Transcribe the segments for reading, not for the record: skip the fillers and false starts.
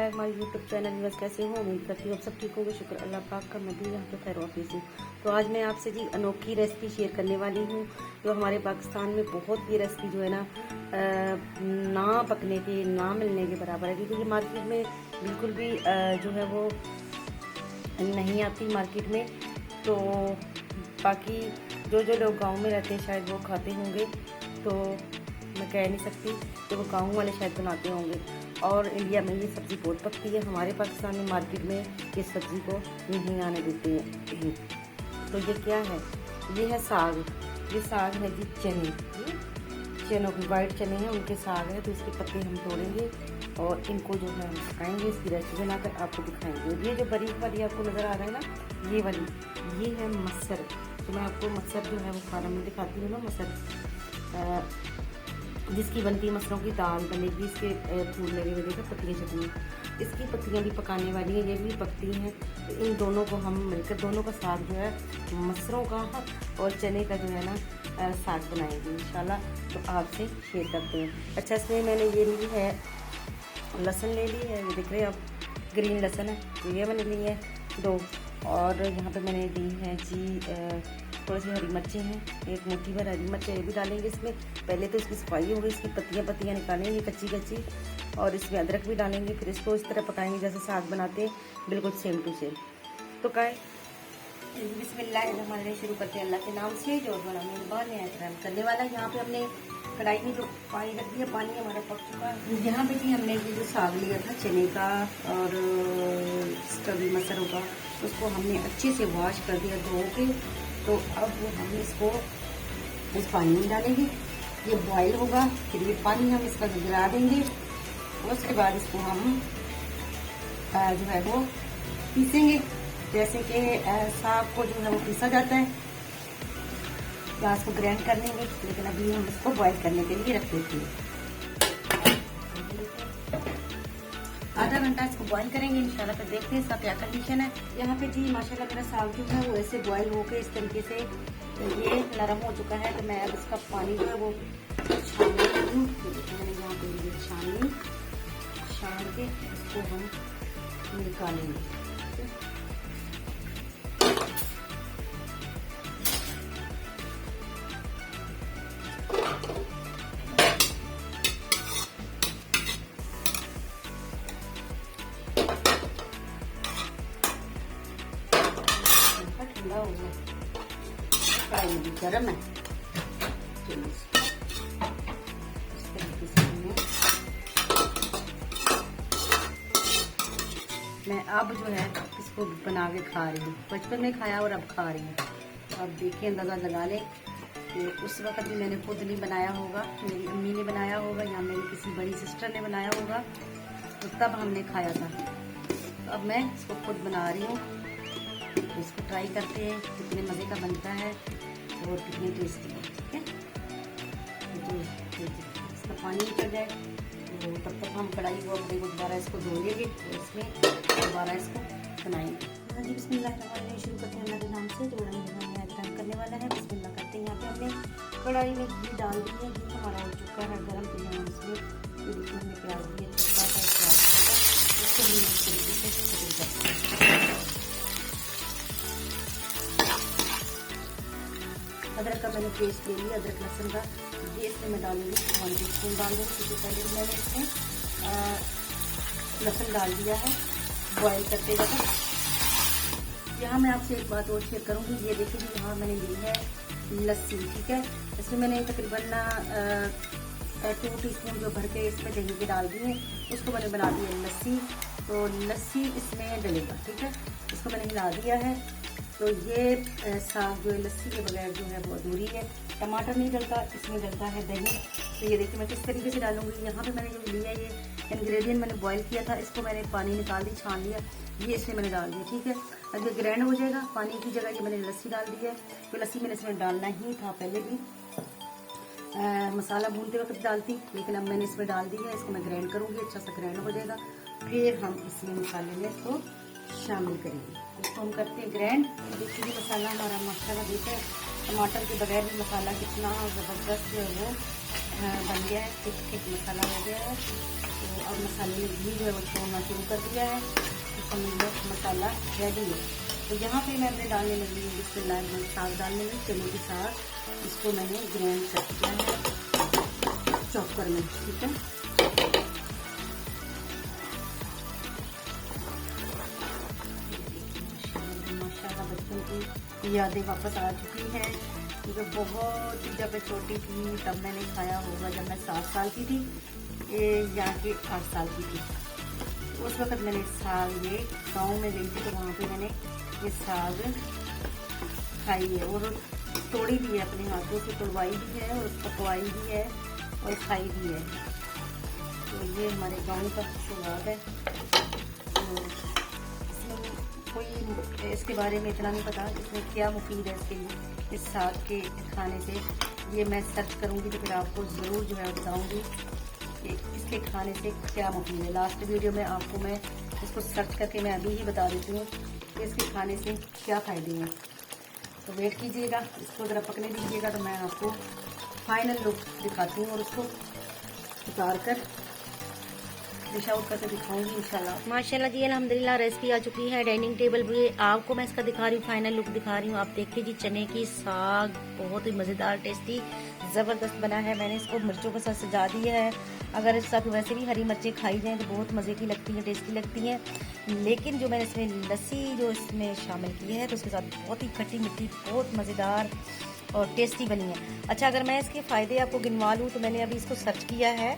है हमारे YouTube channel. बस कैसे हो, उम्मीद करती हूँ आप सब ठीक होंगे। शुक्र अल्लाह पाक का, मैं भी यहाँ पे खैर वाफिस हूँ। तो आज मैं आपसे जी अनोखी रेसिपी शेयर करने वाली हूँ जो हमारे पाकिस्तान में बहुत ही रेसिपी जो है ना पकने की, ना मिलने के बराबर है, क्योंकि ये मार्केट में बिल्कुल भी जो है वो नहीं आती मार्केट में। तो बाकी जो लोग गांव में रहते हैं शायद वो खाते होंगे, तो मैं कह नहीं सकती, तो वो गाँव वाले शायद बनाते होंगे। और इंडिया में ये सब्ज़ी बहुत पकती है, हमारे पाकिस्तान में मार्केट में इस सब्ज़ी को नहीं आने देते हैं। तो ये क्या है, ये है साग। ये साग है जी चने, चनों की वाइट चने हैं, उनके साग है। तो इसके पत्ते हम तोड़ेंगे और इनको जो है हम पकाएंगे, इसकी रेसिपी बनाकर आपको दिखाएंगे। ये जो बारीक वाली आपको नज़र आ रहा है ना, ये वाली, ये है मसर। तो मैं आपको मसर जो है वो खाना में दिखाती हूँ ना, मसर जिसकी बनती है, मसरों की दाल बनेगी, इसके फूल लगे हुए देखो, पत्तियाँ चटनी, इसकी पत्तियाँ भी पकाने वाली हैं, ये भी पकती हैं। तो इन दोनों को हम मिलकर, दोनों का साग जो है मसरों का और चने का जो है ना साग बनाएंगे इंशाल्लाह। तो आपसे शेयर करते हैं। अच्छा, इसमें मैंने ये ली है लहसुन ले ली है, ये देख रहे हैं आप, ग्रीन लहसुन है, तो ये मैंने ली है 2। और यहाँ पे मैंने ली है जी थोड़ी सी हरी मिर्चें हैं, एक मुट्ठी भर हरी मिर्चें, ये भी डालेंगे इसमें। पहले तो इसकी सफाई होगी, इसकी पत्तियाँ निकालेंगे कच्ची, और इसमें अदरक भी डालेंगे। फिर इसको इस तरह पकाएंगे जैसे साग बनाते हैं, बिल्कुल सेम टू सेम। तो काय बिस्मिल्लाह शुरू करते हैं अल्लाह के नाम से, जो बड़ा मेहरबान है एहतराम करने वाला। यहाँ पे हमने कढ़ाई में जो पानी रख दिया, पानी हमारा पक चुका है। यहाँ पे भी हमने ये जो साग लिया था चने का और इसका भी मसरों का, उसको हमने अच्छे से वॉश कर दिया धो के। तो अब हम इसको इस पानी में डालेंगे, ये बॉईल होगा, फिर ये पानी हम इसका गिरा देंगे। उसके बाद इसको हम जो है वो पीसेंगे, जैसे कि साग को जो है वो पीसा जाता है, प्याज को ग्राइंड कर लेंगे। लेकिन अभी हम इसको बॉईल करने के लिए रख देते हैं। आधा घंटा इसको बॉईल करेंगे इंशाल्लाह। फिर देखते हैं इसका क्या कंडीशन है। यहाँ पे जी माशाल्लाह मेरा साग जो है वो ऐसे बॉईल होके इस तरीके से ये नरम हो चुका है। तो मैं अब इसका पानी जो है वो छान लेती हूँ। मैंने यहाँ पे छान के इसको हम निकालेंगे। ठंडा हो गया, कढ़ाई भी गर्म है। मैं अब जो है इसको बना के खा रही हूँ, बचपन में खाया और अब खा रही हूँ। अब देखिए, अंदाज़ा लगा लें कि उस वक्त भी मैंने खुद नहीं बनाया होगा, मेरी अम्मी ने बनाया होगा या मेरी किसी बड़ी सिस्टर ने बनाया होगा, तो तब हमने खाया था। तो अब मैं इसको खुद बना रही हूँ। इसको ट्राई करते हैं कितने मज़े का बनता है और कितनी टेस्टी है। ठीक है, इसका पानी निकल जाए तो तब तक हम कढ़ाई को अपने को दोबारा इसको धो लेंगे और इसमें दोबारा इसको बनाएंगे। हाँ जी, बिस्मिल्लाह शुरू करते हैं अल्लाह के नाम से, जो बड़ा मेहमान एहतराम करने वाला है। बिस्मिल्लाह करते हैं। यहाँ पे हमने कढ़ाई में घी डाल दी है, घी हमारा हो चुका है गर्म। तो हम इसमें हमने प्याज दिया, छोटा सा प्याज उसको भी इस तरीके से करते हैं। अदरक का मैंने पेस्ट ले लिया, अदरक लहसुन का, ये इसमें मैं डालूंगी 1 टीस्पून डाल दूँगी, क्योंकि पहले मैंने इसमें लहसुन डाल दिया है बॉईल करते वक्त। यहाँ मैं आपसे एक बात और शेयर करूँगी। ये देखिए जी, यहाँ मैंने ली है लस्सी। ठीक है, इसमें मैंने तकरीबन 2 टीस्पून जो भर के इसमें दही के डाल दिए, उसको मैंने बना दी है लस्सी। तो लस्सी इसमें डलेगा। ठीक है, इसको मैंने हिला दिया है। तो ये साग जो है लस्सी के बगैर जो है वो अधूरी है। टमाटर नहीं डलता, इसमें डलता है दही। तो ये देखिए मैं किस तरीके से डालूंगी। यहाँ पे मैंने जो लिया ये इंग्रेडिएंट मैंने बॉईल किया था, इसको मैंने पानी निकाल दी, छान लिया, ये इसमें मैंने डाल दिया। ठीक है, अब ये ग्राइंड हो जाएगा, पानी की जगह ये मैंने लस्सी डाल दी है। तो लस्सी मैंने इसमें डालना ही था पहले भी, मसाला भूनते वक्त डालती, लेकिन अब मैंने इसमें डाल दी है। इसको मैं ग्राइंड करूँगी, अच्छा सा ग्राइंड हो जाएगा, फिर हम इसमें मसाले में इसको शामिल करेंगे। इसको हम करते हैं ग्राइंड। देखिए मसाला हमारा माशाल्लाह देखिए, टमाटर के बगैर भी मसाला कितना ज़बरदस्त जो है वो बन गया है। ठीक ठीक मसाला हो गया है। तो अब मसाले में घी जो है वो छोड़ना शुरू कर दिया है, तो समझ लो मसाला रेडी है। तो यहाँ पे मैं अपने डालने लगी हूँ बिस्मिल्लाह साग डालने में, चने की साग, इसको मैंने ग्राइंड कर दिया है चॉपर में, ठीक है। माशाल्लाह बचपन की यादें वापस आ चुकी हैं, क्योंकि बहुत जब मैं छोटी थी तब मैंने खाया होगा, जब मैं 7 साल की थी या कि 8 साल की थी। उस वक्त मैंने साग ये गाँव में गई थी, तो वहाँ पे मैंने ये साग खाई है और तोड़ी भी है, अपने हाथों से तोड़वाई भी है और पकवाई भी है और खाई भी है। तो ये हमारे गाँव का स्वाद है। तो इसमें कोई इसके बारे में इतना नहीं पता इसमें क्या मुफीद है इसके लिए, इस साग के खाने से। ये मैं सर्च करूँगी तो फिर आपको ज़रूर जो है बताऊँगी कि इसके खाने से क्या मुफीद है। लास्ट वीडियो में आपको मैं इसको सर्च करके मैं अभी ही बता देती हूँ कि इसके खाने से क्या फ़ायदे हैं। तो वेट कीजिएगा, इसको ज़रा पकने दीजिएगा, तो मैं आपको फाइनल लुक दिखाती हूँ और उसको उतार कर डिश आउट करके दिखाऊंगी इंशाल्लाह। माशाल्लाह जी अल्हम्दुलिल्लाह रेसिपी आ चुकी है डाइनिंग टेबल पे। आपको मैं इसका दिखा रही हूँ, फाइनल लुक दिखा रही हूँ। आप देखिए जी, चने की साग बहुत ही मज़ेदार टेस्टी ज़बरदस्त बना है। मैंने इसको मिर्चों के साथ सजा दिया है। अगर इस साथ वैसे भी हरी मिर्चें खाई जाएँ तो बहुत मज़े की लगती हैं, टेस्टी लगती हैं। लेकिन जो मैंने इसमें लस्सी जो इसमें शामिल की है तो उसके साथ बहुत ही खट्टी मीठी बहुत मज़ेदार और टेस्टी बनी है। अच्छा, अगर मैं इसके फ़ायदे आपको गिनवा लूँ तो मैंने अभी इसको सर्च किया है।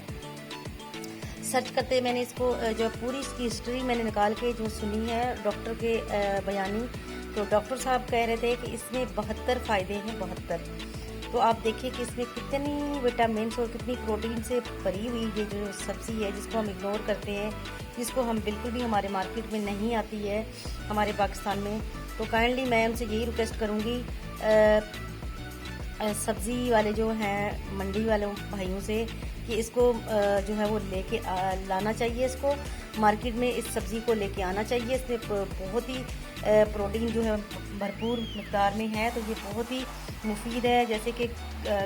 सर्च करते मैंने इसको जो पूरी इसकी हिस्ट्री मैंने निकाल के जो सुनी है डॉक्टर के बयानी, तो डॉक्टर साहब कह रहे थे कि इसमें 72 फ़ायदे हैं, 72। तो आप देखिए कि इसमें कितनी विटामिन और कितनी प्रोटीन से भरी हुई ये जो सब्ज़ी है, जिसको हम इग्नोर करते हैं, जिसको हम बिल्कुल भी हमारे मार्केट में नहीं आती है हमारे पाकिस्तान में। तो काइंडली मैं उनसे यही रिक्वेस्ट करूँगी सब्ज़ी वाले जो हैं मंडी वाले भाइयों से कि इसको जो है वो लेके लाना चाहिए, इसको मार्केट में इस सब्ज़ी को लेके आना चाहिए। इसमें बहुत ही प्रोटीन जो है भरपूर मिक़दार में है, तो ये बहुत ही मुफीद है। जैसे कि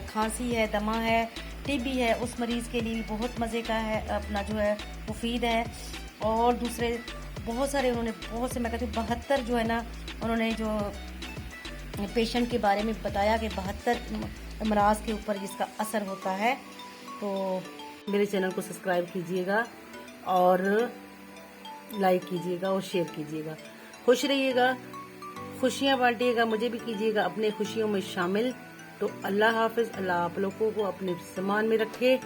खांसी है, दमा है, टीबी है, उस मरीज़ के लिए भी बहुत मज़े का है, अपना जो है मुफीद है। और दूसरे बहुत सारे उन्होंने बहुत से मैं कहती हूँ 72 जो है ना उन्होंने जो पेशेंट के बारे में बताया कि 72 अमराज के ऊपर जिसका असर होता है। तो मेरे चैनल को सब्सक्राइब कीजिएगा और लाइक कीजिएगा और शेयर कीजिएगा। खुश रहिएगा, खुशियाँ बांटिएगा, मुझे भी कीजिएगा अपने खुशियों में शामिल। तो अल्लाह हाफिज़। अल्लाह आप लोगों को अपने सामान में रखे।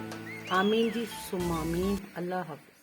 आमीन जी सुम्मा आमीन। अल्लाह हाफिज़।